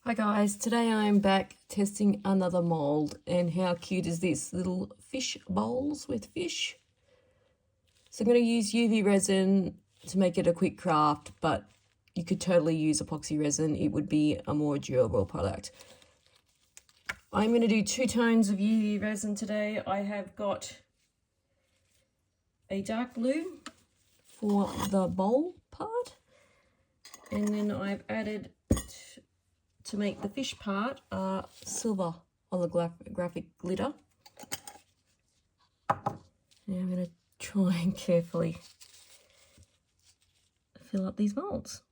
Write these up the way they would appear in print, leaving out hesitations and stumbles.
Hi guys, today I'm back testing another mould, and how cute is this? Little fish bowls with fish. So I'm going to use UV resin to make it a quick craft, but you could totally use epoxy resin. It would be a more durable product. I'm going to do 2 tones of UV resin today. I have got a dark blue for the bowl part, and then I've added to make the fish part silver holographic glitter. Now I'm going to try and carefully fill up these molds.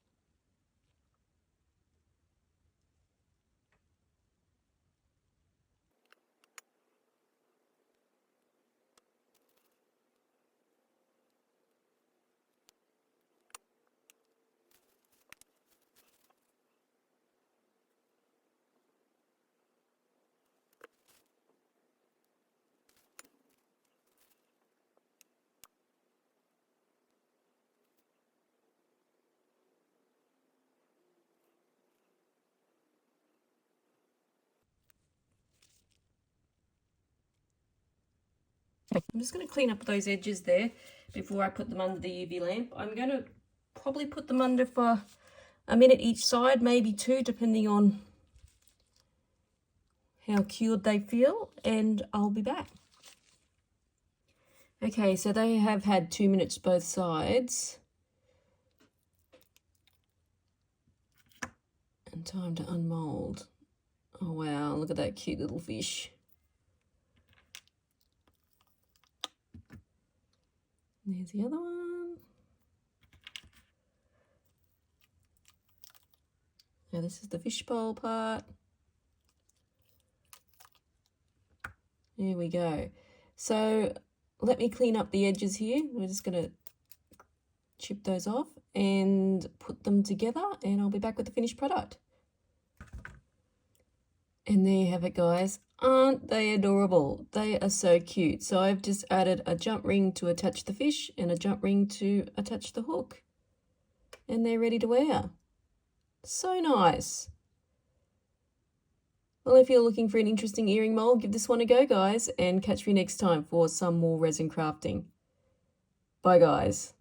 I'm just going to clean up those edges there before I put them under the UV lamp. I'm going to probably put them under for a minute each side, maybe 2, depending on how cured they feel, and I'll be back. Okay, so they have had 2 minutes both sides. And time to unmold. Oh wow, look at that cute little fish. There's the other one. Now this is the fishbowl part. There we go. So let me clean up the edges here. We're just going to chip those off and put them together, and I'll be back with the finished product. And there you have it, guys. Aren't they adorable? They are so cute. So I've just added a jump ring to attach the fish and a jump ring to attach the hook. And they're ready to wear. So nice. Well, if you're looking for an interesting earring mold, give this one a go, guys, and catch me next time for some more resin crafting. Bye, guys.